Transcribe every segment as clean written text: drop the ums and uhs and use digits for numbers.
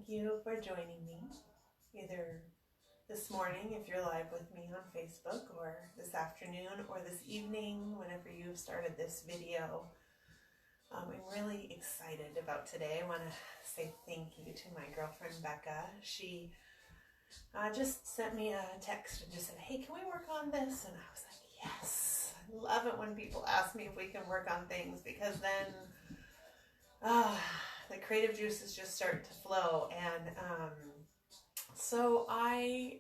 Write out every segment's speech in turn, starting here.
Thank you for joining me, either this morning if you're live with me on Facebook, or this afternoon, or this evening whenever you've started this video. I'm really excited about today. I want to say thank you to my girlfriend Becca. She just sent me a text and just said, hey, can we work on this? And I was like, yes. I love it when people ask me if we can work on things, because then the creative juices just start to flow. And so I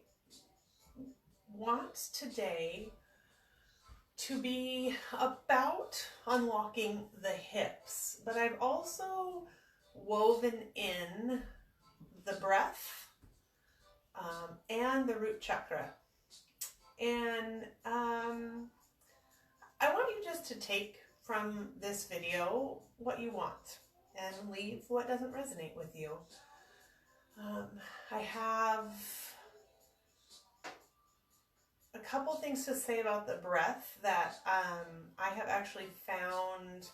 want today to be about unlocking the hips, but I've also woven in the breath and the root chakra. And I want you just to take from this video what you want and leave what doesn't resonate with you. I have a couple things to say about the breath that I have actually found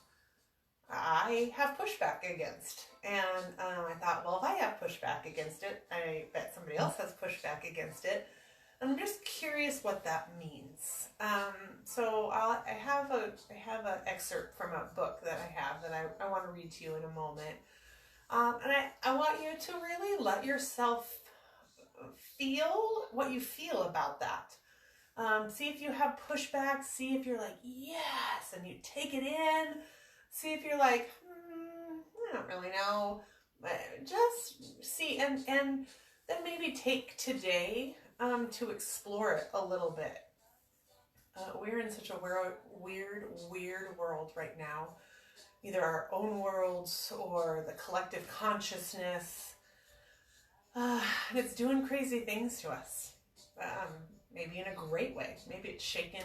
I have pushback against. And I thought, well, if I have pushback against it, I bet somebody else has pushback against it. And I'm just curious what that means. So I have an excerpt from a book that I have that I want to read to you in a moment. And I want you to really let yourself feel what you feel about that. See if you have pushback. See if you're like, yes, and you take it in. See if you're like, I don't really know. Just see, and then maybe take today to explore it a little bit. We're in such a weird world right now. Either our own worlds or the collective consciousness. And it's doing crazy things to us. Maybe in a great way. Maybe it's shaking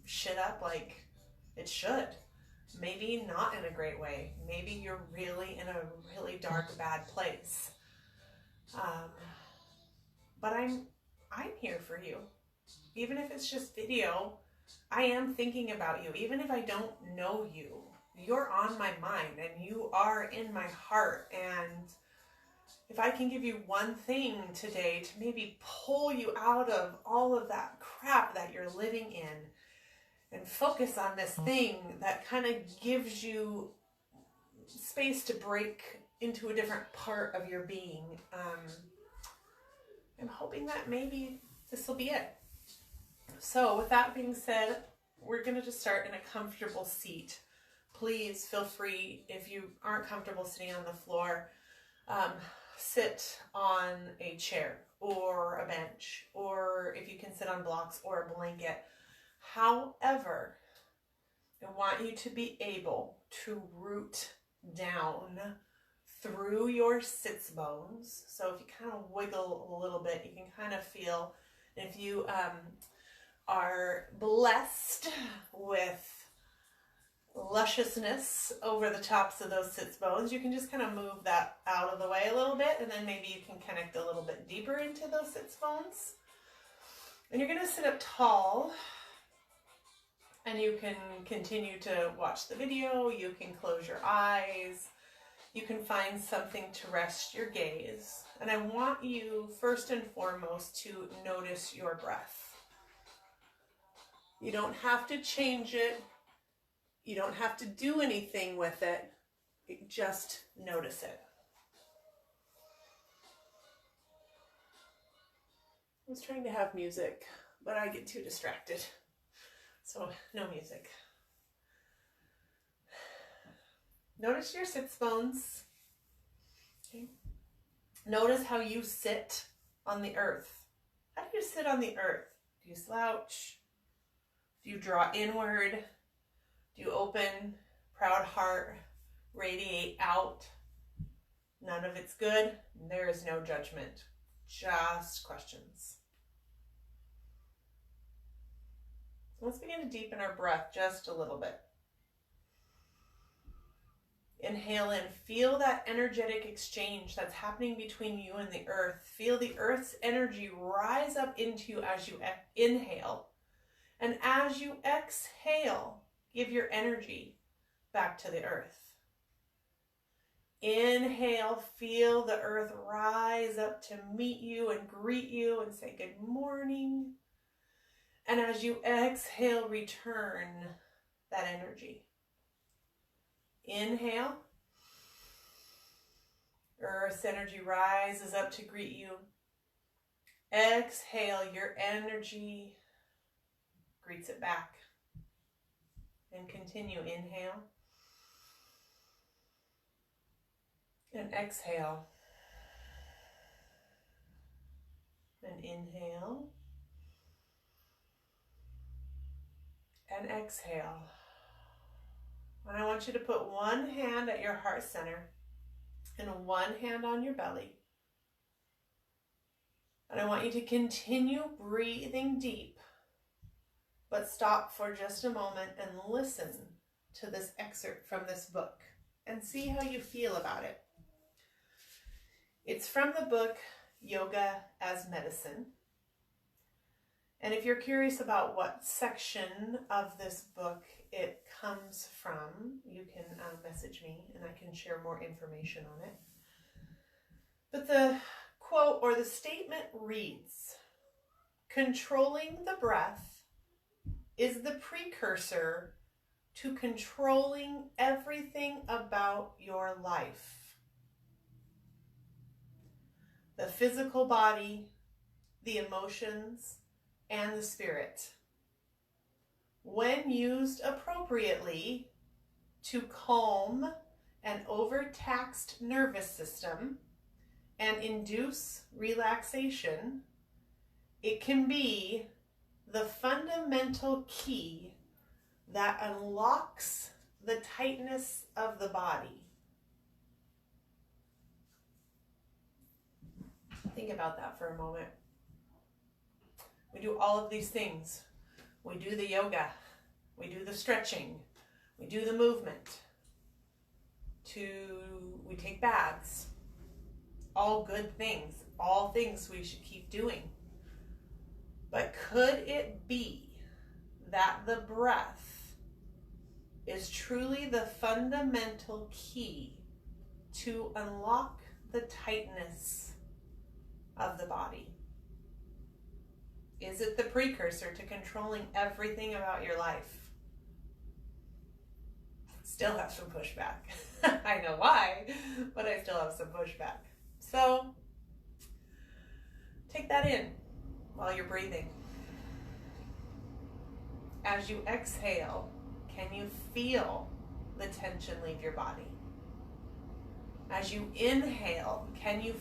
shit up like it should. Maybe not in a great way. Maybe you're really in a really dark, bad place. But I'm here for you. Even if it's just video, I am thinking about you. Even if I don't know you, you're on my mind and you are in my heart. And if I can give you one thing today to maybe pull you out of all of that crap that you're living in and focus on this thing that kind of gives you space to break into a different part of your being, I'm hoping that maybe this will be it. So with that being said, we're going to just start in a comfortable seat. Please feel free, if you aren't comfortable sitting on the floor, sit on a chair or a bench, or if you can sit on blocks or a blanket. However, I want you to be able to root down through your sits bones. So if you kind of wiggle a little bit, you can kind of feel, if you are blessed with lusciousness over the tops of those sits bones, you can just kind of move that out of the way a little bit, and then maybe you can connect a little bit deeper into those sits bones. And you're going to sit up tall, and you can continue to watch the video. You can close your eyes. You can find something to rest your gaze. And I want you first and foremost to notice your breath. You don't have to change it. You don't have to do anything with it. Just notice it. I was trying to have music, but I get too distracted. So no music. Notice your sits bones. Okay. Notice how you sit on the earth. How do you sit on the earth? Do you slouch? Do you draw inward? Do you open, proud heart, radiate out? None of it's good. There is no judgment. Just questions. So let's begin to deepen our breath just a little bit. Inhale in. Feel that energetic exchange that's happening between you and the earth. Feel the earth's energy rise up into you as you inhale. And as you exhale, give your energy back to the earth. Inhale, feel the earth rise up to meet you and greet you and say good morning. And as you exhale, return that energy. Inhale, earth's energy rises up to greet you. Exhale, your energy greets it back. And continue. Inhale. And exhale. And inhale. And exhale. And I want you to put one hand at your heart center and one hand on your belly. And I want you to continue breathing deep, but stop for just a moment and listen to this excerpt from this book and see how you feel about it. It's from the book Yoga as Medicine. And if you're curious about what section of this book it comes from, you can message me and I can share more information on it. But the quote or the statement reads, "Controlling the breath is the precursor to controlling everything about your life. The physical body, the emotions, and the spirit. When used appropriately to calm an overtaxed nervous system and induce relaxation, it can be the fundamental key that unlocks the tightness of the body." Think about that for a moment. We do all of these things. We do the yoga, we do the stretching, we do the movement, we take baths. All good things, all things we should keep doing. But could it be that the breath is truly the fundamental key to unlock the tightness of the body? Is it the precursor to controlling everything about your life? Still have some pushback. I know why, but I still have some pushback. So take that in while you're breathing. As you exhale, can you feel the tension leave your body? As you inhale, can you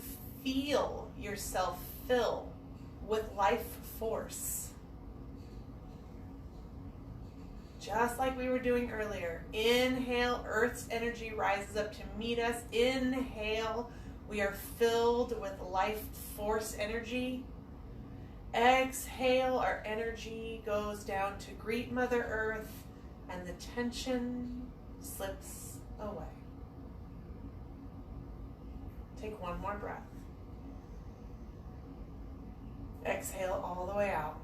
feel yourself fill with life force? Just like we were doing earlier. Inhale, Earth's energy rises up to meet us. Inhale, we are filled with life force energy. Exhale, our energy goes down to greet Mother Earth, and the tension slips away. Take one more breath. Exhale all the way out.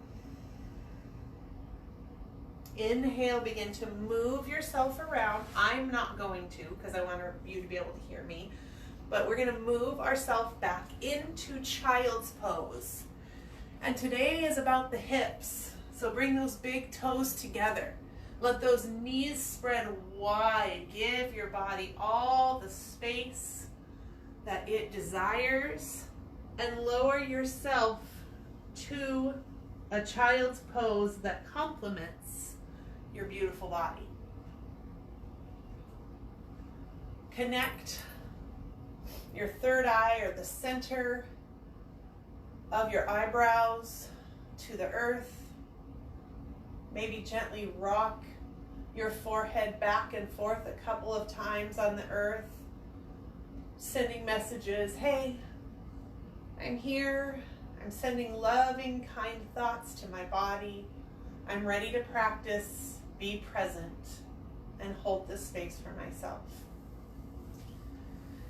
Inhale, begin to move yourself around. I'm not going to because I want you to be able to hear me. But we're going to move ourselves back into child's pose. And today is about the hips. So bring those big toes together. Let those knees spread wide. Give your body all the space that it desires. And lower yourself to a child's pose that complements your beautiful body. Connect your third eye or the center of your eyebrows to the earth. Maybe gently rock your forehead back and forth a couple of times on the earth, sending messages. Hey, I'm here. I'm sending loving, kind thoughts to my body. I'm ready to practice, be present, and hold this space for myself.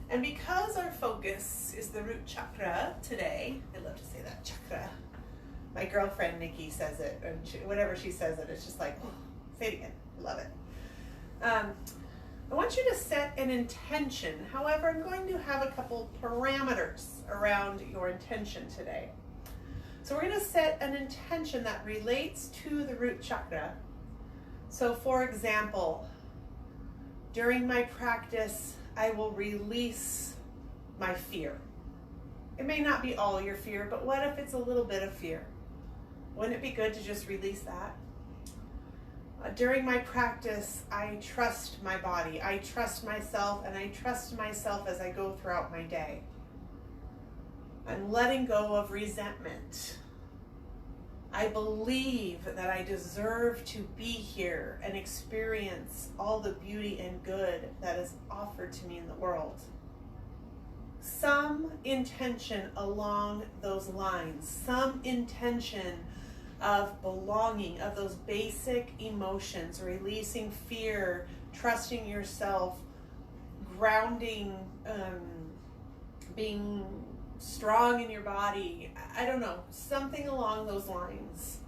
And because our focus is the root chakra today, I love to say that, chakra. My girlfriend Nikki says it, and whenever she says it, it's just like, oh, say it again. I love it. I want you to set an intention. However, I'm going to have a couple parameters around your intention today. So we're going to set an intention that relates to the root chakra. So for example, during my practice, I will release my fear. It may not be all your fear, but what if it's a little bit of fear? Wouldn't it be good to just release that? During my practice, I trust my body, I trust myself, and I trust myself as I go throughout my day. I'm letting go of resentment. I believe that I deserve to be here and experience all the beauty and good that is offered to me in the world. Some intention along those lines, some intention of belonging, of those basic emotions, releasing fear, trusting yourself, grounding, being strong in your body. I don't know, something along those lines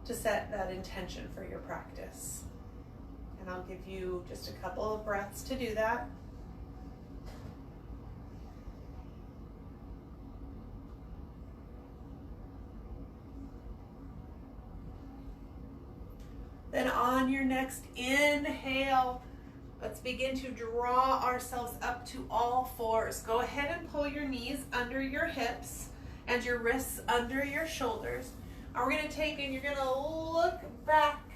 to set that intention for your practice. And I'll give you just a couple of breaths to do that. Then on your next inhale, let's begin to draw ourselves up to all fours. Go ahead and pull your knees under your hips and your wrists under your shoulders. And we're going to take and you're going to look back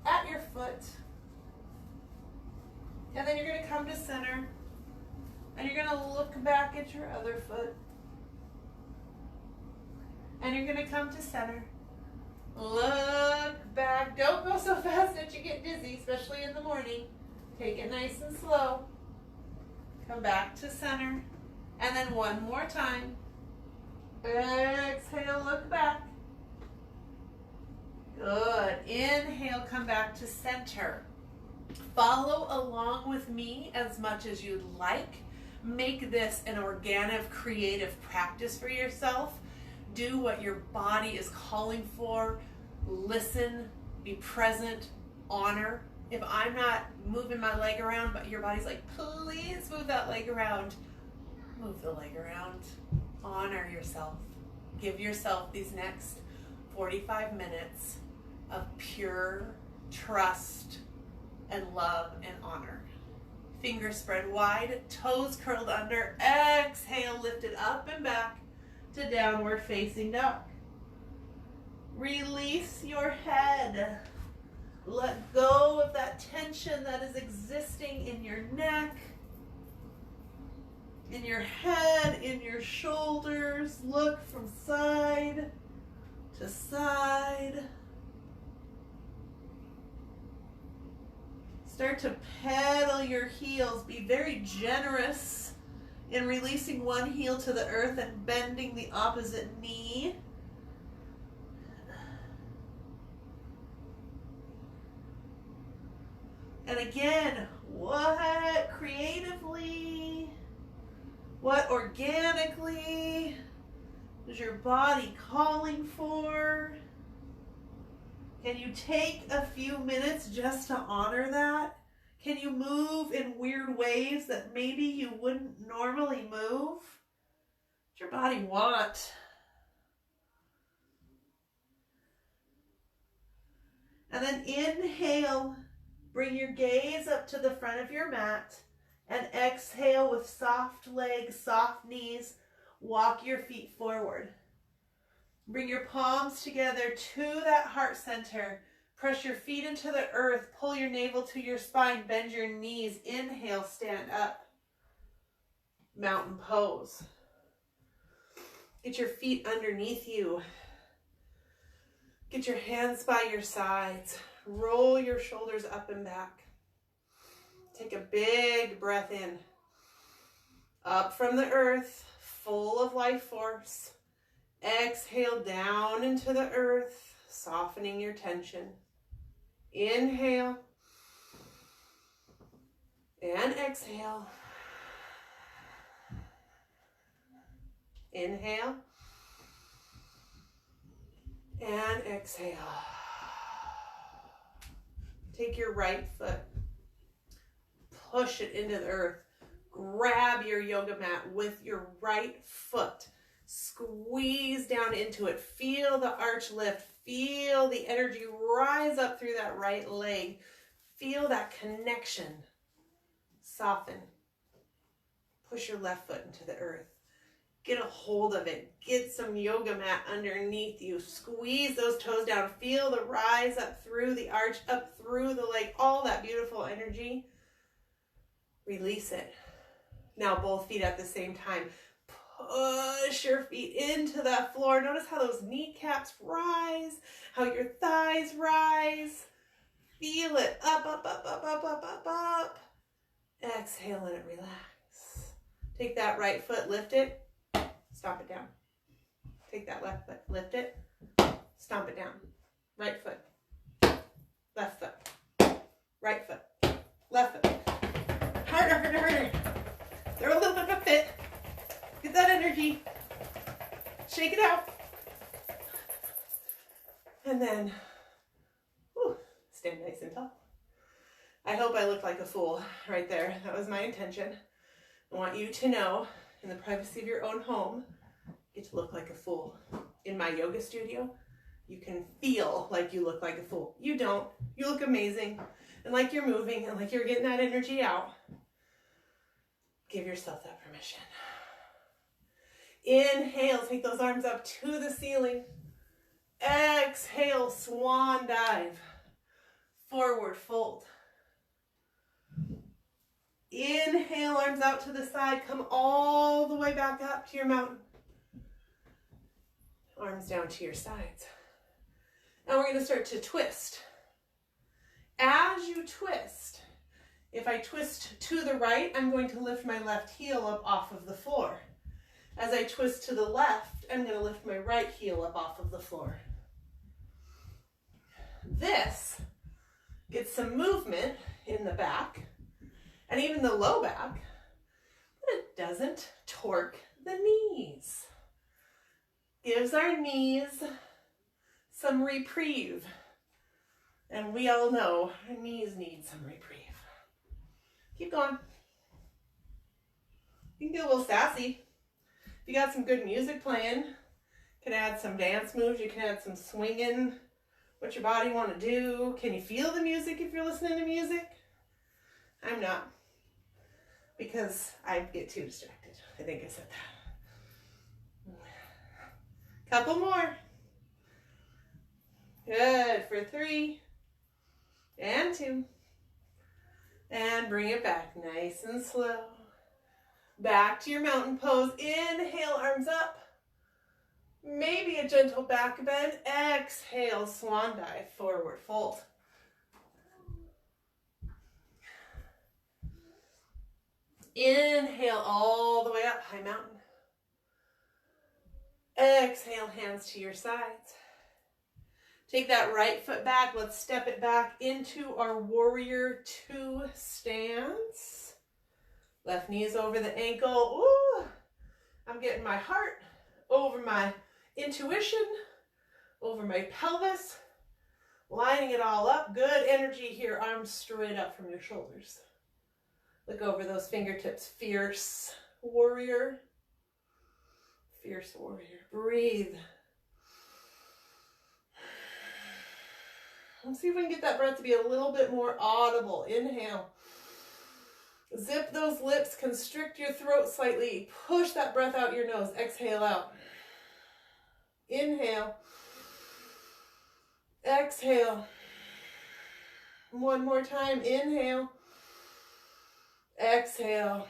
at your foot. And then you're going to come to center. And you're going to look back at your other foot. And you're going to come to center. Look back. Don't go so fast that you get dizzy, especially in the morning. Take it nice and slow. Come back to center. And then one more time. Exhale, look back. Good. Inhale, come back to center. Follow along with me as much as you'd like. Make this an organic, creative practice for yourself. Do what your body is calling for. Listen, be present, honor. If I'm not moving my leg around, but your body's like, please move that leg around, move the leg around. Honor yourself. Give yourself these next 45 minutes of pure trust and love and honor. Fingers spread wide, toes curled under. Exhale, lift it up and back to downward facing dog. Release your head. Let go of that tension that is existing in your neck, in your head, in your shoulders. Look from side to side. Start to pedal your heels. Be very generous in releasing one heel to the earth and bending the opposite knee. And again, what creatively, what organically is your body calling for? Can you take a few minutes just to honor that? Can you move in weird ways that maybe you wouldn't normally move? What's your body want? And then inhale, bring your gaze up to the front of your mat, and exhale with soft legs, soft knees. Walk your feet forward. Bring your palms together to that heart center. Press your feet into the earth. Pull your navel to your spine. Bend your knees. Inhale, stand up. Mountain pose. Get your feet underneath you. Get your hands by your sides. Roll your shoulders up and back. Take a big breath in. Up from the earth, full of life force. Exhale down into the earth, softening your tension. Inhale. And exhale. Inhale. And exhale. Take your right foot, push it into the earth. Grab your yoga mat with your right foot. Squeeze down into it. Feel the arch lift. Feel the energy rise up through that right leg. Feel that connection. Soften. Push your left foot into the earth. Get a hold of it. Get some yoga mat underneath you. Squeeze those toes down. Feel the rise up through the arch, up through the leg. All that beautiful energy. Release it. Now both feet at the same time. Push your feet into that floor. Notice how those kneecaps rise, how your thighs rise. Feel it. Up, up, up, up, up, up, up, up. Exhale, let it relax. Take that right foot, lift it, stomp it down. Take that left foot, lift it, stomp it down. Right foot, left foot, right foot, left foot. Harder, harder, harder. Throw a little bit of a fit. Get that energy. Shake it out. And then, stand nice and tall. I hope I looked like a fool right there. That was my intention. I want you to know, in the privacy of your own home, you get to look like a fool. In my yoga studio, you can feel like you look like a fool. You don't. You look amazing, and like you're moving, and like you're getting that energy out. Give yourself that permission. Inhale, take those arms up to the ceiling. Exhale, swan dive. Forward fold. Inhale, arms out to the side. Come all the way back up to your mountain. Arms down to your sides. Now we're going to start to twist. As you twist, if I twist to the right, I'm going to lift my left heel up off of the floor. As I twist to the left, I'm going to lift my right heel up off of the floor. This gets some movement in the back and even the low back, but it doesn't torque the knees. Gives our knees some reprieve. And we all know our knees need some reprieve. Keep going. You can get a little sassy. If you got some good music playing, you can add some dance moves, you can add some swinging, what your body want to do. Can you feel the music if you're listening to music? I'm not, because I get too distracted. I think I said that. Couple more. Good, for 3 and 2. And bring it back nice and slow. Back to your mountain pose. Inhale, arms up. Maybe a gentle back bend. Exhale, swan dive, forward fold. Inhale all the way up, high mountain. Exhale, hands to your sides. Take that right foot back. Let's step it back into our warrior 2 stance. Left knee is over the ankle. Ooh, I'm getting my heart over my intuition, over my pelvis, lining it all up. Good energy here. Arms straight up from your shoulders. Look over those fingertips. Fierce warrior. Fierce warrior. Breathe. Let's see if we can get that breath to be a little bit more audible. Inhale. Zip those lips. Constrict your throat slightly. Push that breath out your nose. Exhale out. Inhale. Exhale. One more time. Inhale. Exhale.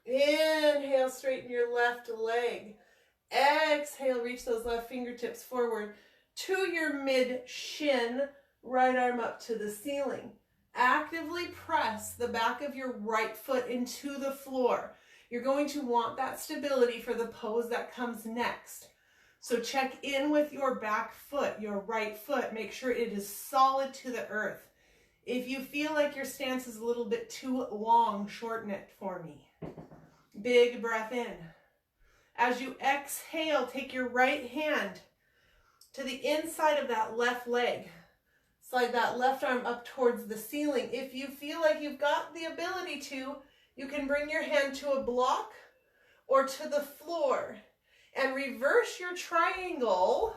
Inhale, straighten your left leg. Exhale, reach those left fingertips forward to your mid shin, right arm up to the ceiling. Actively press the back of your right foot into the floor. You're going to want that stability for the pose that comes next. So check in with your back foot, your right foot. Make sure it is solid to the earth. If you feel like your stance is a little bit too long, shorten it for me. Big breath in. As you exhale, take your right hand to the inside of that left leg. Slide that left arm up towards the ceiling. If you feel like you've got the ability to, you can bring your hand to a block or to the floor and reverse your triangle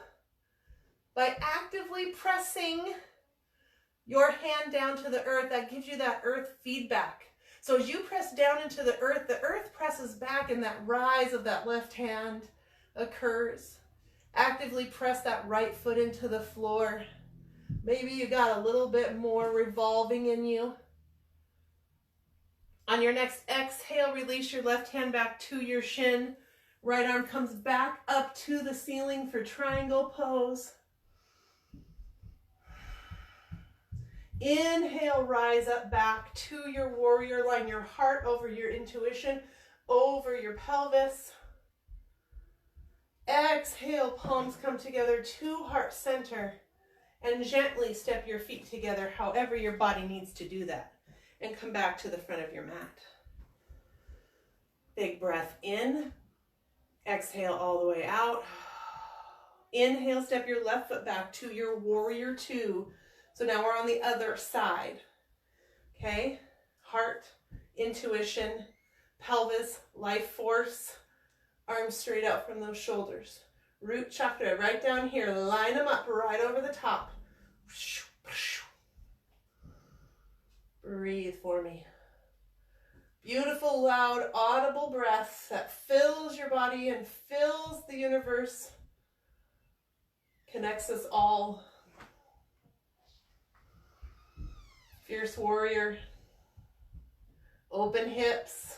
by actively pressing your hand down to the earth. That gives you that earth feedback. So as you press down into the earth presses back and that rise of that left hand occurs. Actively press that right foot into the floor. Maybe you got a little bit more revolving in you. On your next exhale, release your left hand back to your shin. Right arm comes back up to the ceiling for triangle pose. Inhale, rise up back to your warrior. Line your heart over your intuition, over your pelvis. Exhale, palms come together to heart center. And gently step your feet together however your body needs to do that. And come back to the front of your mat. Big breath in. Exhale all the way out. Inhale, step your left foot back to your warrior two. So now we're on the other side. Okay? Heart, intuition, pelvis, life force. Arms straight out from those shoulders. Root chakra right down here. Line them up right over the top. Breathe for me. Beautiful, loud, audible breath that fills your body and fills the universe. Connects us all. Fierce warrior. Open hips.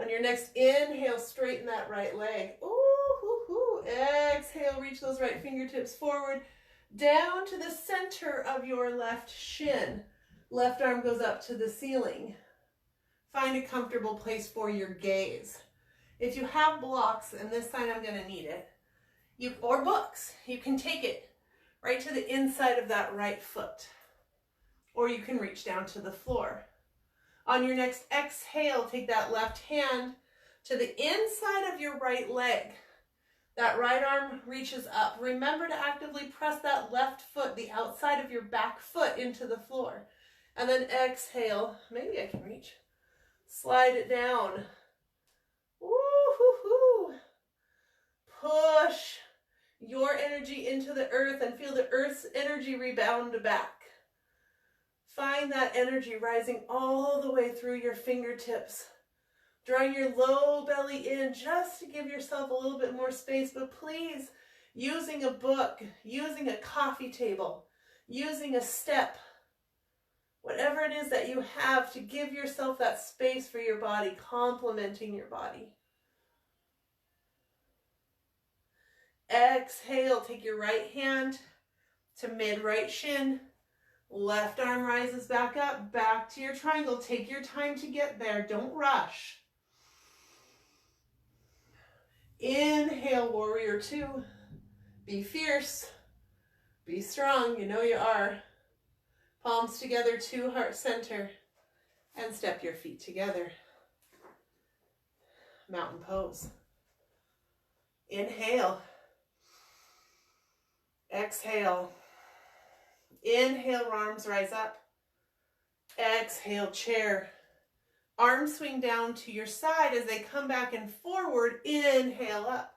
On your next inhale, straighten that right leg. Ooh, hoo, hoo. Exhale, reach those right fingertips forward, down to the center of your left shin. Left arm goes up to the ceiling. Find a comfortable place for your gaze. If you have blocks, and this time I'm going to need it, or books, you can take it right to the inside of that right foot. Or you can reach down to the floor. On your next exhale, take that left hand to the inside of your right leg. That right arm reaches up. Remember to actively press that left foot, the outside of your back foot, into the floor. And then exhale. Maybe I can reach. Slide it down. Woo-hoo-hoo. Push your energy into the earth and feel the earth's energy rebound back. Find that energy rising all the way through your fingertips. Drawing your low belly in just to give yourself a little bit more space, but please, using a book, using a coffee table, using a step, whatever it is that you have to give yourself that space for your body, complementing your body. Exhale, take your right hand to mid-right shin. Left arm rises back up, back to your triangle. Take your time to get there. Don't rush. Inhale, warrior two. Be fierce. Be strong. You know you are. Palms together to heart center. And step your feet together. Mountain pose. Inhale. Exhale. Inhale, arms rise up. Exhale, chair. Arms swing down to your side as they come back and forward. Inhale up.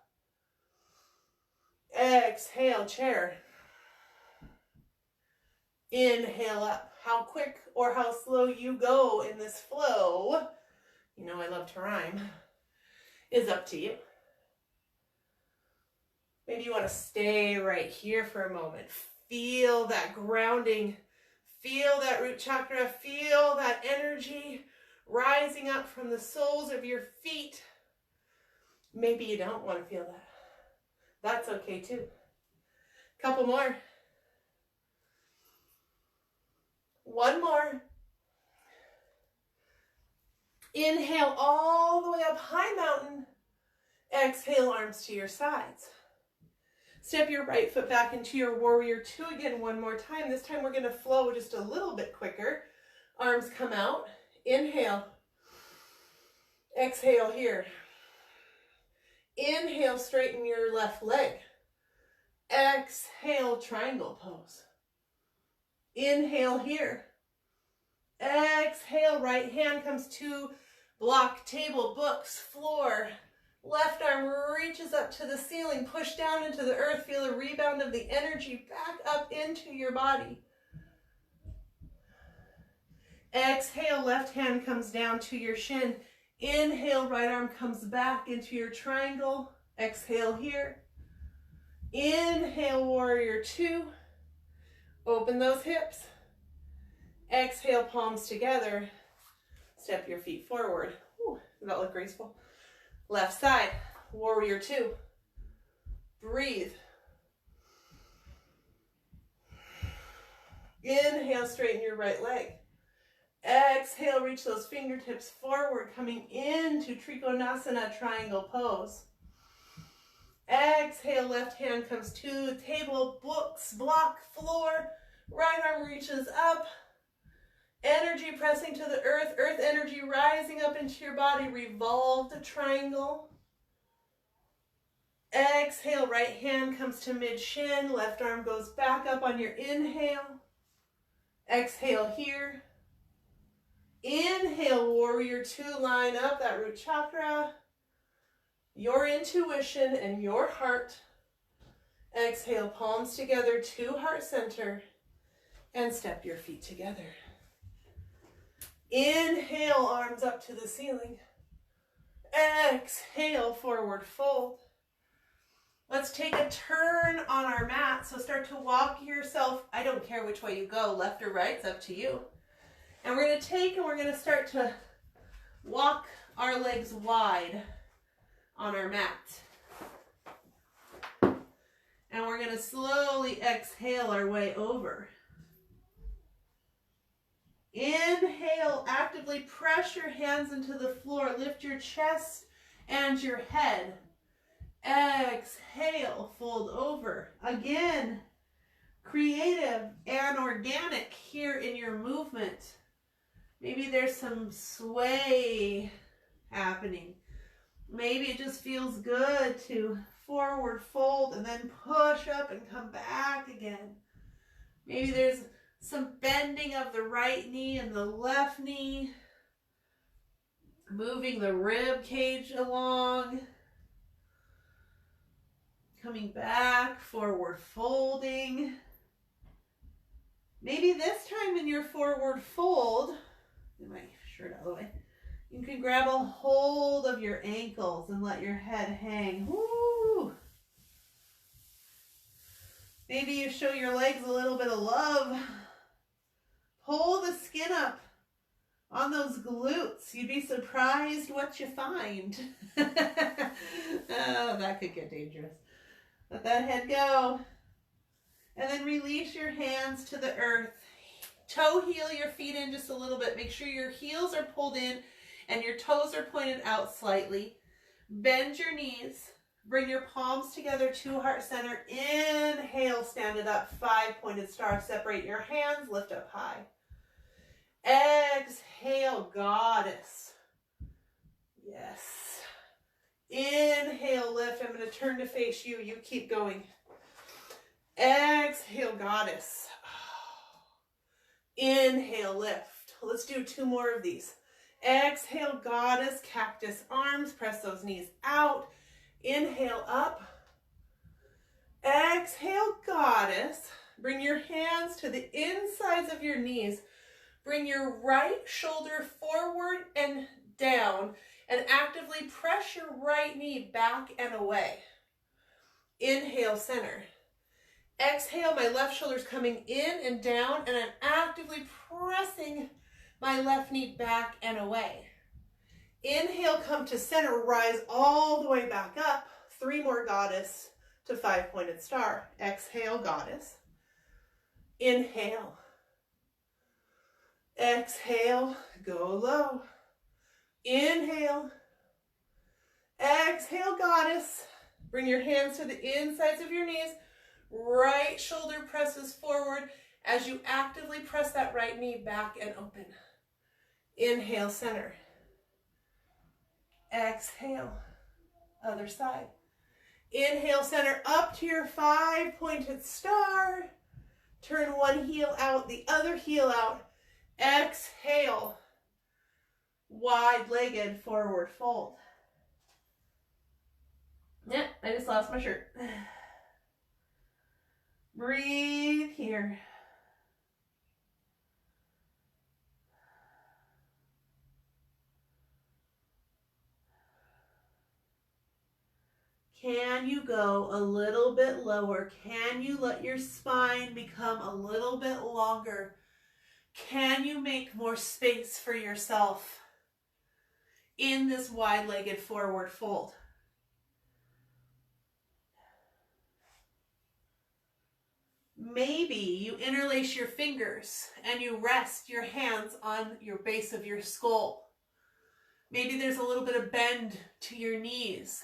Exhale, chair. Inhale up. How quick or how slow you go in this flow, you know I love to rhyme, is up to you. Maybe you want to stay right here for a moment. Feel that grounding. Feel that root chakra. Feel that energy rising up from the soles of your feet. Maybe you don't want to feel that. That's okay too. Couple more. One more. Inhale all the way up, high mountain. Exhale, arms to your sides. Step your right foot back into your warrior two again one more time. This time we're going to flow just a little bit quicker. Arms come out. Inhale. Exhale here. Inhale, straighten your left leg. Exhale, triangle pose. Inhale here. Exhale, right hand comes to block, table, books, floor. Left arm reaches up to the ceiling. Push down into the earth. Feel a rebound of the energy back up into your body. Exhale, left hand comes down to your shin. Inhale, right arm comes back into your triangle. Exhale here. Inhale, warrior two. Open those hips. Exhale, palms together. Step your feet forward. Ooh, does that look graceful? Left side, warrior two. Breathe. Inhale, straighten your right leg. Exhale, reach those fingertips forward, coming into Trikonasana, triangle pose. Exhale, left hand comes to table, books, block, floor. Right arm reaches up. Energy pressing to the earth. Earth energy rising up into your body. Revolve the triangle. Exhale, right hand comes to mid-shin. Left arm goes back up on your inhale. Exhale here. Inhale, warrior two, line up that root chakra. Your intuition and your heart. Exhale, palms together to heart center. And step your feet together. Inhale, arms up to the ceiling. Exhale, forward fold. Let's take a turn on our mat. So start to walk yourself. I don't care which way you go, left or right, it's up to you. And we're going to take and we're going to start to walk our legs wide on our mat. And we're going to slowly exhale our way over. Inhale, actively press your hands into the floor. Lift your chest and your head. Exhale, fold over. Again, creative and organic here in your movement. Maybe there's some sway happening. Maybe it just feels good to forward fold and then push up and come back again. Maybe there's some bending of the right knee and the left knee. Moving the rib cage along. Coming back, forward folding. Maybe this time in your forward fold, get my shirt out of the way, you can grab a hold of your ankles and let your head hang. Woo! Maybe you show your legs a little bit of love. Pull the skin up on those glutes. You'd be surprised what you find. Oh, that could get dangerous. Let that head go. And then release your hands to the earth. Toe heel your feet in just a little bit. Make sure your heels are pulled in and your toes are pointed out slightly. Bend your knees. Bring your palms together to heart center. Inhale, stand it up. 5-pointed star. Separate your hands. Lift up high. Exhale, goddess. Yes. Inhale, lift. I'm going to turn to face you. You keep going. Exhale, goddess. Inhale, lift. Let's do 2 more of these. Exhale, goddess, cactus arms. Press those knees out. Inhale, up. Exhale, goddess. Bring your hands to the insides of your knees. Bring your right shoulder forward and down and actively press your right knee back and away. Inhale, center. Exhale, my left shoulder's coming in and down, and I'm actively pressing my left knee back and away. Inhale, come to center, rise all the way back up. 3 more, goddess, to 5-pointed star. Exhale, goddess. Inhale. Exhale, go low. Inhale. Exhale, goddess. Bring your hands to the insides of your knees. Right shoulder presses forward as you actively press that right knee back and open. Inhale, center. Exhale, other side. Inhale, center up to your 5-pointed star. Turn one heel out, the other heel out. Exhale, wide-legged forward fold. Yep, I just lost my shirt. Breathe here. Can you go a little bit lower? Can you let your spine become a little bit longer? Can you make more space for yourself in this wide-legged forward fold? Maybe you interlace your fingers and you rest your hands on your base of your skull. Maybe there's a little bit of bend to your knees.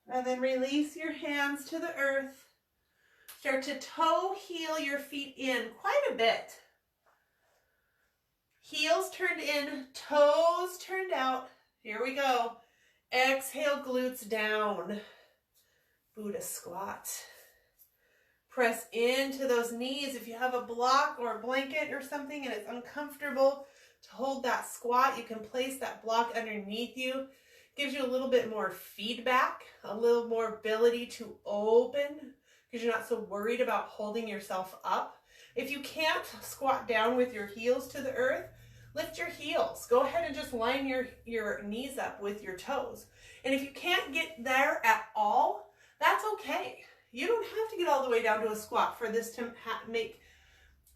And then release your hands to the earth. Start to toe heel your feet in quite a bit. Heels turned in, toes turned out. Here we go. Exhale, glutes down. Buddha squat. Press into those knees. If you have a block or a blanket or something and it's uncomfortable to hold that squat, you can place that block underneath you. Gives you a little bit more feedback, a little more ability to open because you're not so worried about holding yourself up. If you can't squat down with your heels to the earth, lift your heels. Go ahead and just line your knees up with your toes. And if you can't get there at all, that's okay. You don't have to get all the way down to a squat for this to make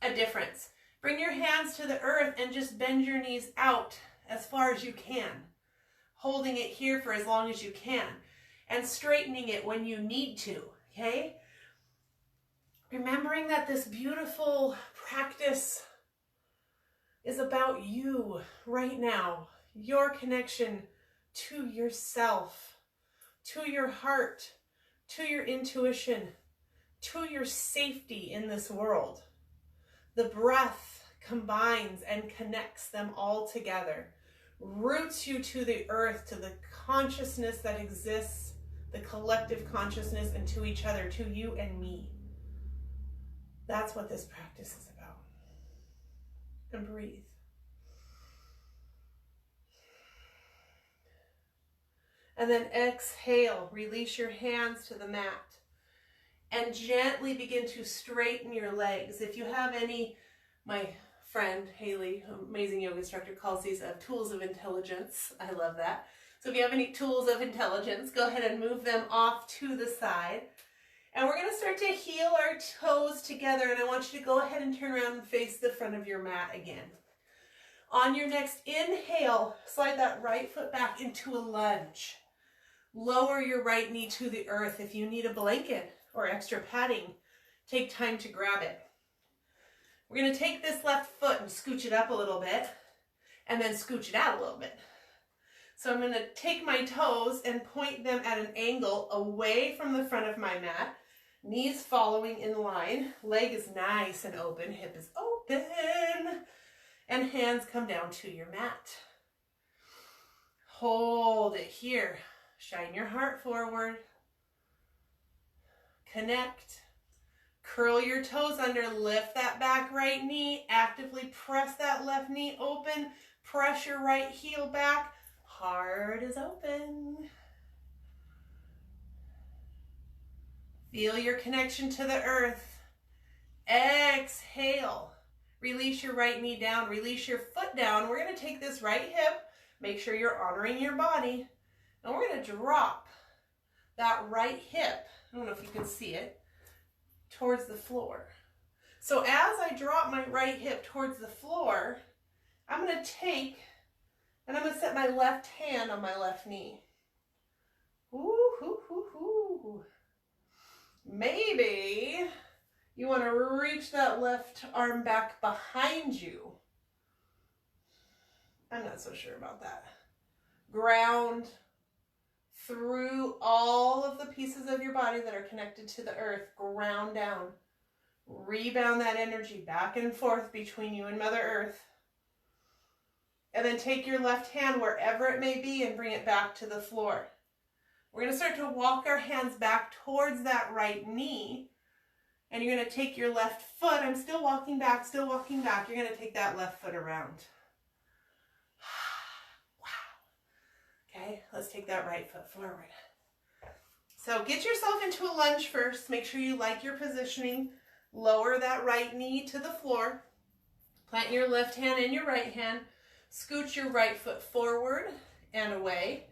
a difference. Bring your hands to the earth and just bend your knees out as far as you can. Holding it here for as long as you can and straightening it when you need to, okay? Remembering that this beautiful practice is about you right now, your connection to yourself, to your heart, to your intuition, to your safety in this world. The breath combines and connects them all together. Roots you to the earth, to the consciousness that exists, the collective consciousness, and to each other, to you and me. That's what this practice is about. And breathe. And then exhale, release your hands to the mat and gently begin to straighten your legs. If you have any, my friend Haley, amazing yoga instructor, calls these tools of intelligence. I love that. So if you have any tools of intelligence, go ahead and move them off to the side. And we're going to start to heel our toes together. And I want you to go ahead and turn around and face the front of your mat again. On your next inhale, slide that right foot back into a lunge. Lower your right knee to the earth. If you need a blanket or extra padding, take time to grab it. We're going to take this left foot and scooch it up a little bit and then scooch it out a little bit. So I'm going to take my toes and point them at an angle away from the front of my mat. Knees following in line. Leg is nice and open. Hip is open. And hands come down to your mat. Hold it here. Shine your heart forward. Connect. Curl your toes under, lift that back right knee, actively press that left knee open, press your right heel back, heart is open. Feel your connection to the earth. Exhale, release your right knee down, release your foot down. We're going to take this right hip, make sure you're honoring your body, and we're going to drop that right hip, I don't know if you can see it, towards the floor. So as I drop my right hip towards the floor, I'm going to take and I'm going to set my left hand on my left knee. Ooh, hoo, hoo, hoo. Maybe you want to reach that left arm back behind you. I'm not so sure about that. Ground through all of the pieces of your body that are connected to the earth. Ground down. Rebound that energy back and forth between you and Mother Earth. And then take your left hand wherever it may be and bring it back to the floor. We're going to start to walk our hands back towards that right knee. And you're going to take your left foot. I'm still walking back, still walking back. You're going to take that left foot around. Wow. Okay, let's take that right foot forward. So get yourself into a lunge first. Make sure you like your positioning. Lower that right knee to the floor. Plant your left hand in your right hand. Scoot your right foot forward and away.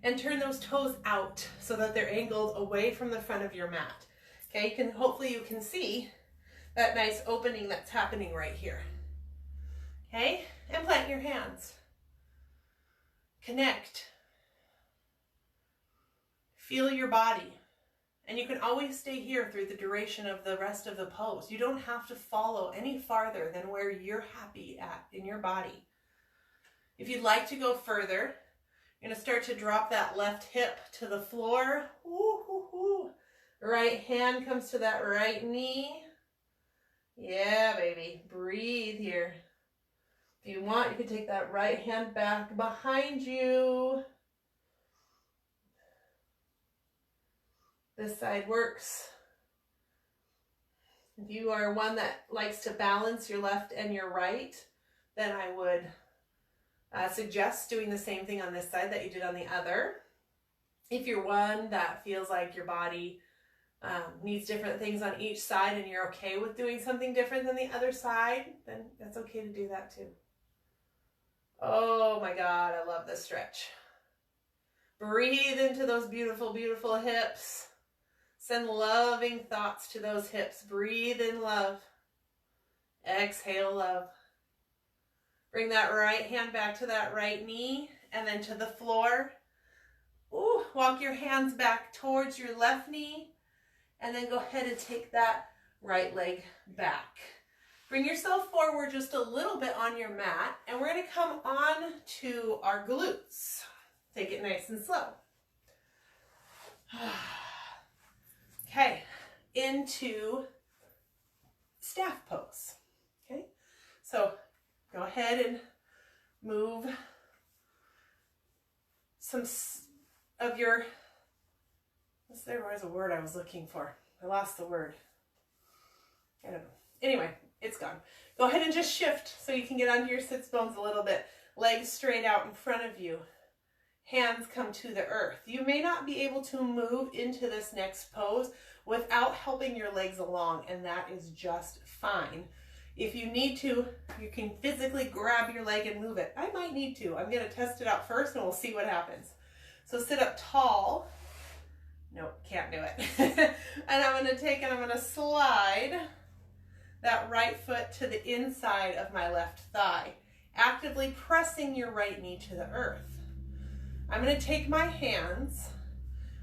And turn those toes out so that they're angled away from the front of your mat. Okay, hopefully you can see that nice opening that's happening right here. Okay, and plant your hands. Connect. Feel your body. And you can always stay here through the duration of the rest of the pose. You don't have to follow any farther than where you're happy at in your body. If you'd like to go further, you're going to start to drop that left hip to the floor. Woo, woo, woo. Right hand comes to that right knee. Yeah, baby. Breathe here. If you want, you can take that right hand back behind you. This side works. If you are one that likes to balance your left and your right, then I would suggest doing the same thing on this side that you did on the other. If you're one that feels like your body needs different things on each side and you're okay with doing something different than the other side, then that's okay to do that too. Oh my God, I love this stretch. Breathe into those beautiful, beautiful hips. Send loving thoughts to those hips. Breathe in love. Exhale love. Bring that right hand back to that right knee and then to the floor. Ooh, walk your hands back towards your left knee and then go ahead and take that right leg back. Bring yourself forward just a little bit on your mat and we're going to come on to our glutes. Take it nice and slow. Okay, into staff pose. Okay, so go ahead and move some of your, there was a word I was looking for. I lost the word. I don't know. Anyway, it's gone. Go ahead and just shift so you can get onto your sits bones a little bit. Legs straight out in front of you. Hands come to the earth. You may not be able to move into this next pose without helping your legs along, and that is just fine. If you need to, you can physically grab your leg and move it. I might need to. I'm going to test it out first and we'll see what happens. So sit up tall. Nope, can't do it. And I'm going to take and I'm going to slide that right foot to the inside of my left thigh, actively pressing your right knee to the earth. I'm going to take my hands.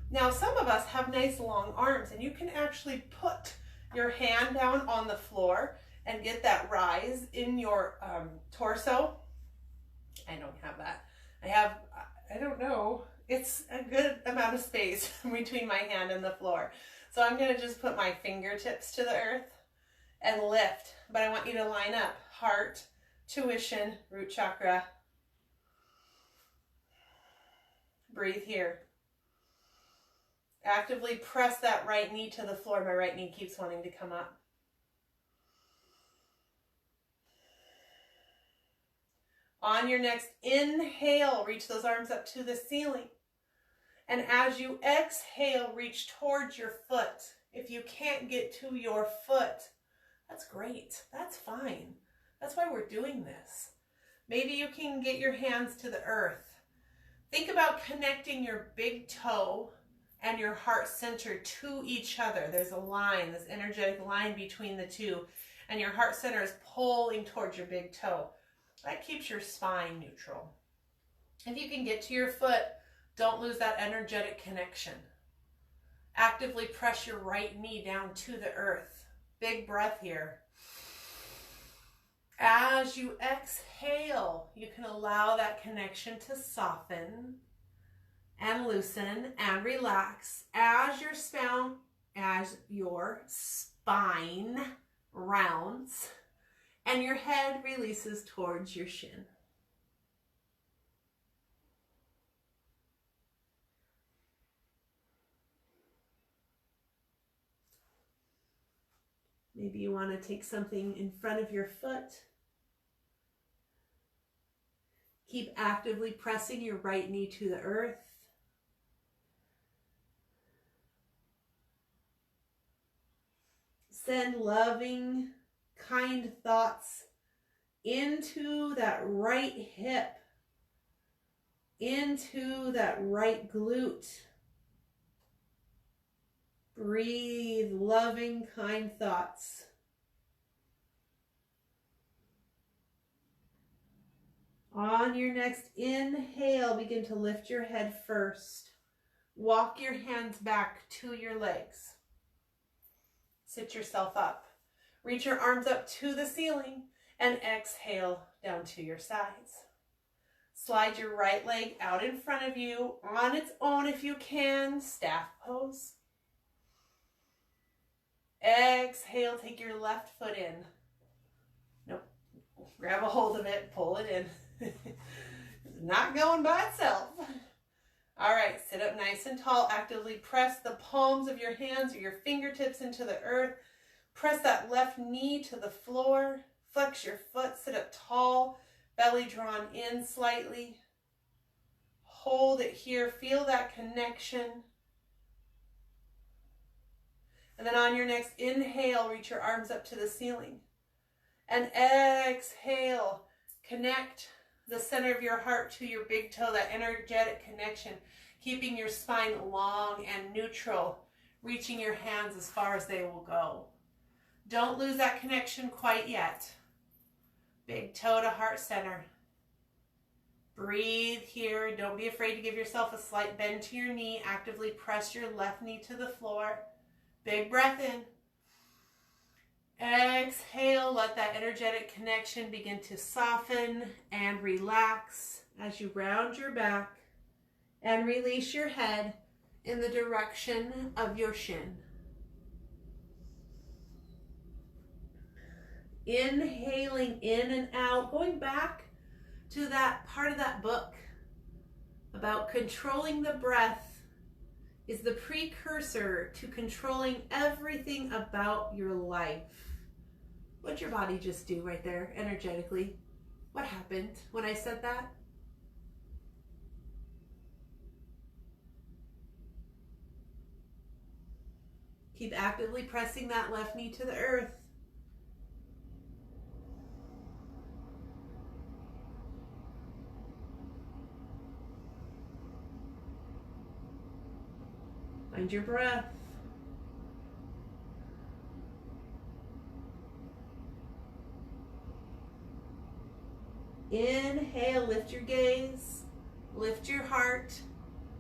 Now, some of us have nice long arms, and you can actually put your hand down on the floor and get that rise in your torso. I don't have that. I don't know. It's a good amount of space between my hand and the floor. So I'm going to just put my fingertips to the earth and lift. But I want you to line up heart, tuition, root chakra. Breathe here. Actively press that right knee to the floor. My right knee keeps wanting to come up. On your next inhale, reach those arms up to the ceiling. And as you exhale, reach towards your foot. If you can't get to your foot, that's great. That's fine. That's why we're doing this. Maybe you can get your hands to the earth. Think about connecting your big toe and your heart center to each other. There's a line, this energetic line between the two, and your heart center is pulling towards your big toe. That keeps your spine neutral. If you can get to your foot, don't lose that energetic connection. Actively press your right knee down to the earth. Big breath here. As you exhale, you can allow that connection to soften and loosen and relax as your spine rounds, and your head releases towards your shin. Maybe you want to take something in front of your foot. Keep actively pressing your right knee to the earth. Send loving, kind thoughts into that right hip, into that right glute. Breathe loving, kind thoughts. On your next inhale, begin to lift your head first. Walk your hands back to your legs. Sit yourself up. Reach your arms up to the ceiling and exhale down to your sides. Slide your right leg out in front of you on its own if you can, staff pose. Exhale, take your left foot in. Nope. Grab a hold of it, pull it in. It's not going by itself. All right, sit up nice and tall. Actively press the palms of your hands or your fingertips into the earth. Press that left knee to the floor. Flex your foot, sit up tall, belly drawn in slightly. Hold it here, feel that connection. And then on your next inhale, reach your arms up to the ceiling. And exhale, connect the center of your heart to your big toe, that energetic connection, keeping your spine long and neutral, reaching your hands as far as they will go. Don't lose that connection quite yet. Big toe to heart center. Breathe here. Don't be afraid to give yourself a slight bend to your knee. Actively press your left knee to the floor. Big breath in. Exhale, let that energetic connection begin to soften and relax as you round your back and release your head in the direction of your shin. Inhaling in and out, going back to that part of that book about controlling the breath is the precursor to controlling everything about your life. What'd your body just do right there, energetically? What happened when I said that? Keep actively pressing that left knee to the earth. Find your breath. Inhale, lift your gaze, lift your heart,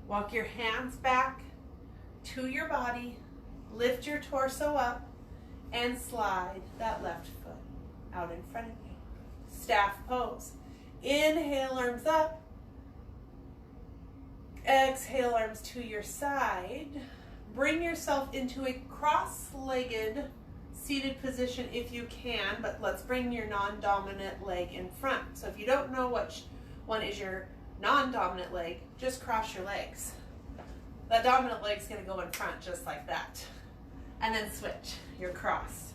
walk your hands back to your body, lift your torso up, and slide that left foot out in front of you. Staff pose. Inhale, arms up. Exhale, arms to your side. Bring yourself into a cross-legged seated position if you can, but let's bring your non-dominant leg in front. So if you don't know which one is your non-dominant leg, just cross your legs. That dominant leg's going to go in front just like that. And then switch your cross.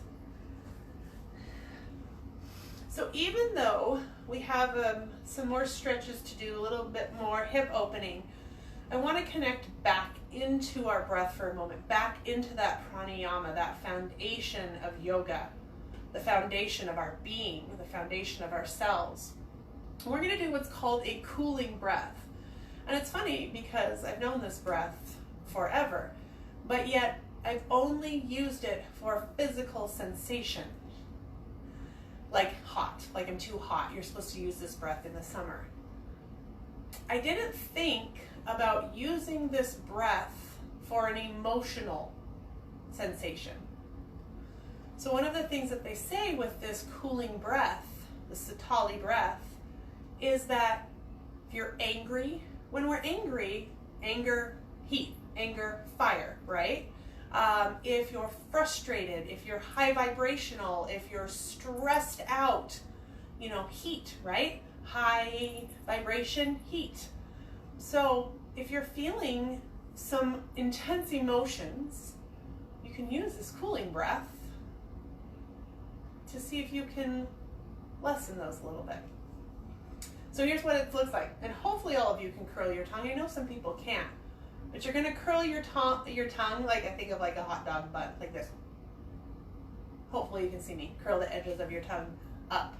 So even though we have some more stretches to do, a little bit more hip opening, I want to connect back into our breath for a moment, back into that pranayama, that foundation of yoga, the foundation of our being, the foundation of our cells. We're going to do what's called a cooling breath. And it's funny because I've known this breath forever, but yet I've only used it for physical sensation. Like hot, like I'm too hot. You're supposed to use this breath in the summer. I didn't think about using this breath for an emotional sensation. So one of the things that they say with this cooling breath, the Sitali breath, is that if you're angry, when we're angry, anger, heat, anger, fire, right? If you're frustrated, if you're high vibrational, if you're stressed out, you know, heat, right? High vibration, heat. So if you're feeling some intense emotions, you can use this cooling breath to see if you can lessen those a little bit. So here's what it looks like. And hopefully all of you can curl your tongue. I know some people can't. But you're going to curl your tongue like I think of like a hot dog bun, like this. Hopefully you can see me. Curl the edges of your tongue up.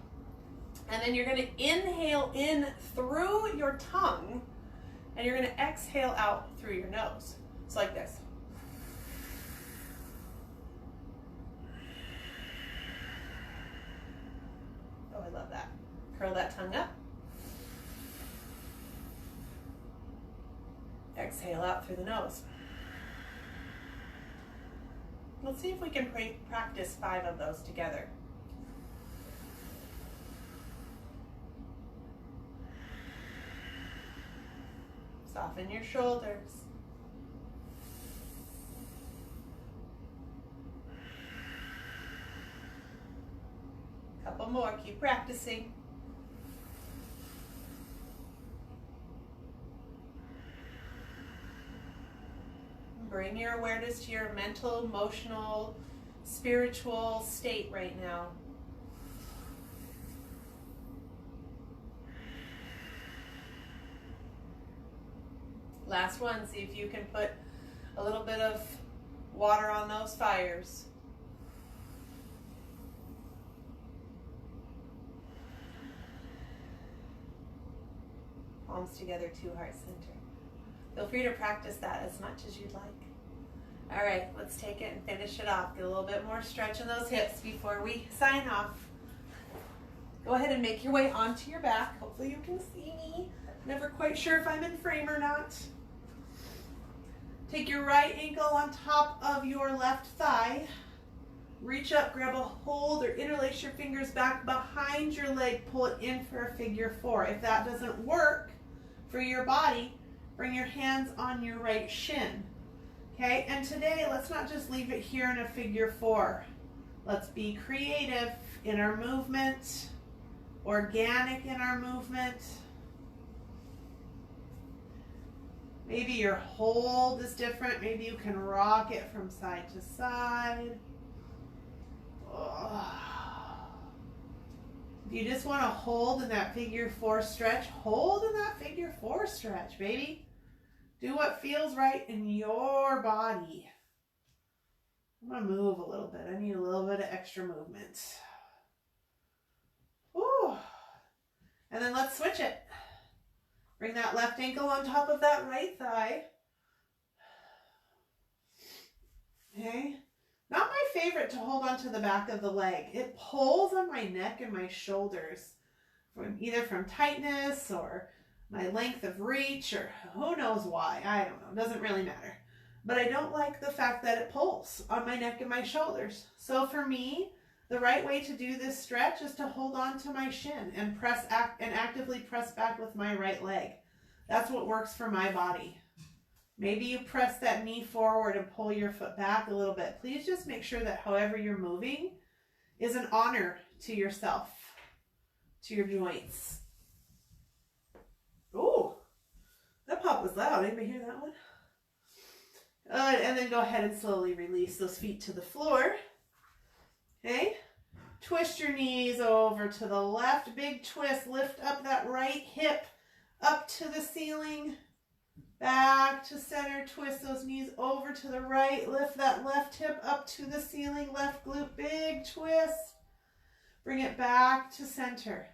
And then you're going to inhale in through your tongue, and you're going to exhale out through your nose. So like this. Oh, I love that. Curl that tongue up. Exhale out through the nose. Let's see if we can practice 5 of those together. Soften your shoulders. Couple more, keep practicing. Bring your awareness to your mental, emotional, spiritual state right now. Last one, see if you can put a little bit of water on those fires. Palms together, 2 heart center. Feel free to practice that as much as you'd like. All right, let's take it and finish it off. Get a little bit more stretch in those hips before we sign off. Go ahead and make your way onto your back. Hopefully you can see me. Never quite sure if I'm in frame or not. Take your right ankle on top of your left thigh. Reach up, grab a hold, or interlace your fingers back behind your leg. Pull it in for a figure 4. If that doesn't work for your body, bring your hands on your right shin. Okay, and today let's not just leave it here in a figure 4. Let's be creative in our movement, organic in our movement. Maybe your hold is different. Maybe you can rock it from side to side. If you just want to hold in that figure 4 stretch, hold in that figure 4 stretch, baby. Do what feels right in your body. I'm going to move a little bit. I need a little bit of extra movement. Woo. And then let's switch it. Bring that left ankle on top of that right thigh. Okay. Not my favorite to hold onto the back of the leg. It pulls on my neck and my shoulders, either from tightness or my length of reach, or who knows why. I don't know. It doesn't really matter. But I don't like the fact that it pulls on my neck and my shoulders. So for me, the right way to do this stretch is to hold on to my shin and actively press back with my right leg. That's what works for my body. Maybe you press that knee forward and pull your foot back a little bit. Please just make sure that however you're moving is an honor to yourself, to your joints. Ooh, that pop was loud. Anybody hear that one? And then go ahead and slowly release those feet to the floor. Okay. Twist your knees over to the left. Big twist. Lift up that right hip up to the ceiling. Back to center. Twist those knees over to the right. Lift that left hip up to the ceiling. Left glute. Big twist. Bring it back to center.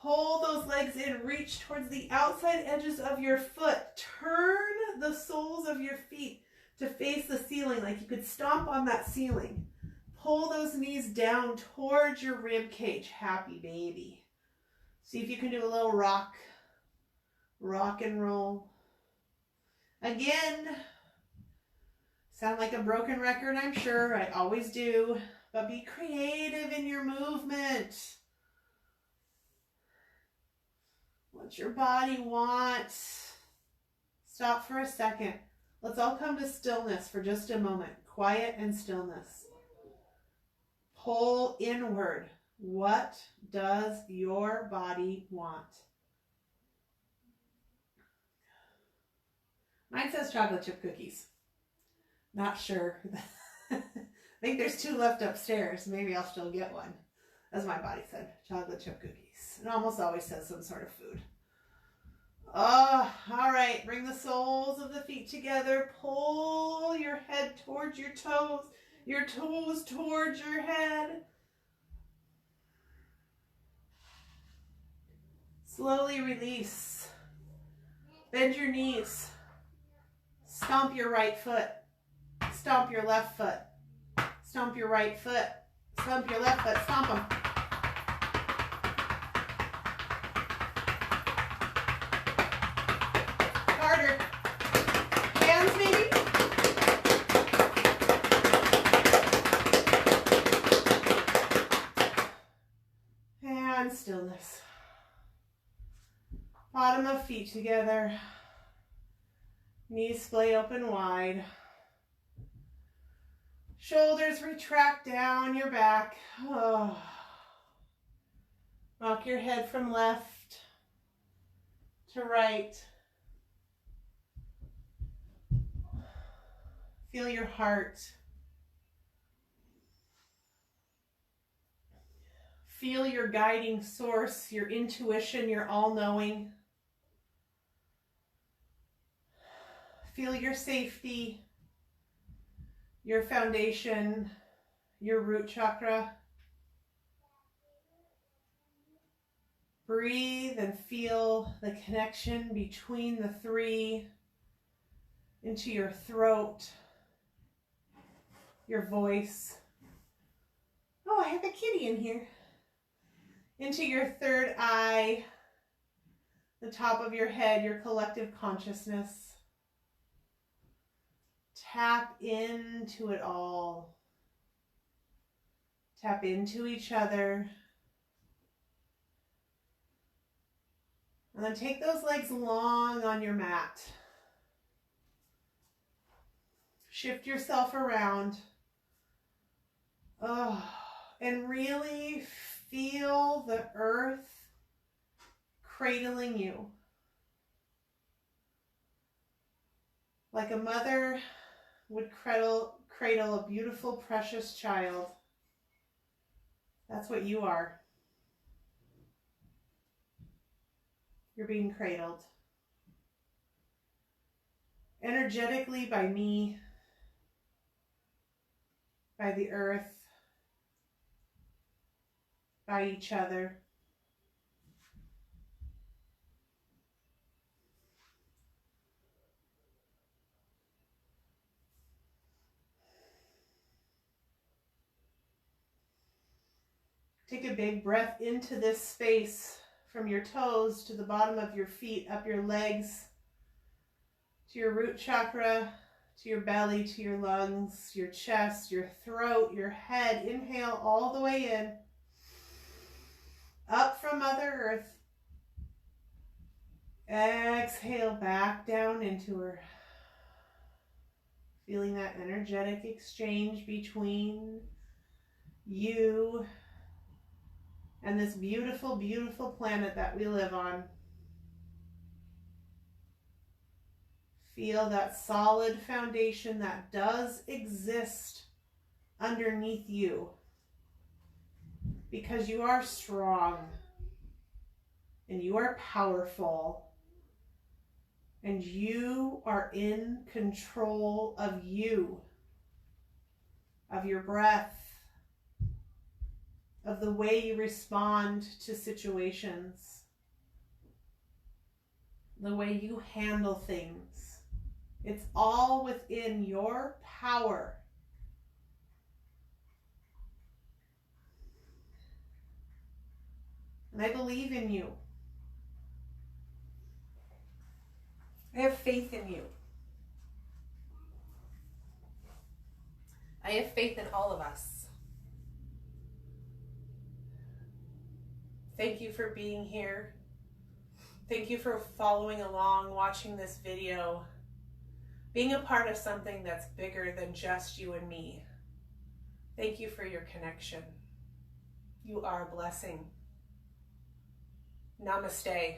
Pull those legs in. Reach towards the outside edges of your foot. Turn the soles of your feet to face the ceiling like you could stomp on that ceiling. Pull those knees down towards your rib cage. Happy baby. See if you can do a little rock. Rock and roll. Again, sound like a broken record, I'm sure. I always do. But be creative in your movement. What your body wants. Stop for a second. Let's all come to stillness for just a moment. Quiet and stillness. Pull inward. What does your body want? Mine says chocolate chip cookies. Not sure. I think there's 2 left upstairs. Maybe I'll still get one. As my body said, chocolate chip cookies. It almost always says some sort of food. Oh, all right. Bring the soles of the feet together. Pull your head towards your toes towards your head. Slowly release. Bend your knees. Stomp your right foot. Stomp your left foot. Stomp your right foot. Stomp your left foot. Stomp them. Harder. Hands maybe. And stillness. Bottom of feet together. Knees splay open wide. Shoulders retract down your back. Oh. Rock your head from left to right. Feel your heart. Feel your guiding source, your intuition, your all-knowing. Feel your safety, your foundation, your root chakra. Breathe and feel the connection between the 3 into your throat, your voice. Oh, I have a kitty in here. Into your 3rd eye, the top of your head, your collective consciousness. Tap into it all. Tap into each other. And then take those legs long on your mat. Shift yourself around. Oh, and really feel the earth cradling you. Like a mother would cradle a beautiful, precious child. That's what you are. You're being cradled. Energetically by me, by the earth, by each other. Take a big breath into this space from your toes to the bottom of your feet, up your legs, to your root chakra, to your belly, to your lungs, your chest, your throat, your head. Inhale all the way in, up from Mother Earth. Exhale back down into her. Feeling that energetic exchange between you and this beautiful, beautiful planet that we live on. Feel that solid foundation that does exist underneath you, because you are strong and you are powerful and you are in control of you, of your breath, of the way you respond to situations, the way you handle things. It's all within your power. And I believe in you. I have faith in you. I have faith in all of us. Thank you for being here. Thank you for following along, watching this video. being a part of something that's bigger than just you and me. Thank you for your connection. You are a blessing. Namaste.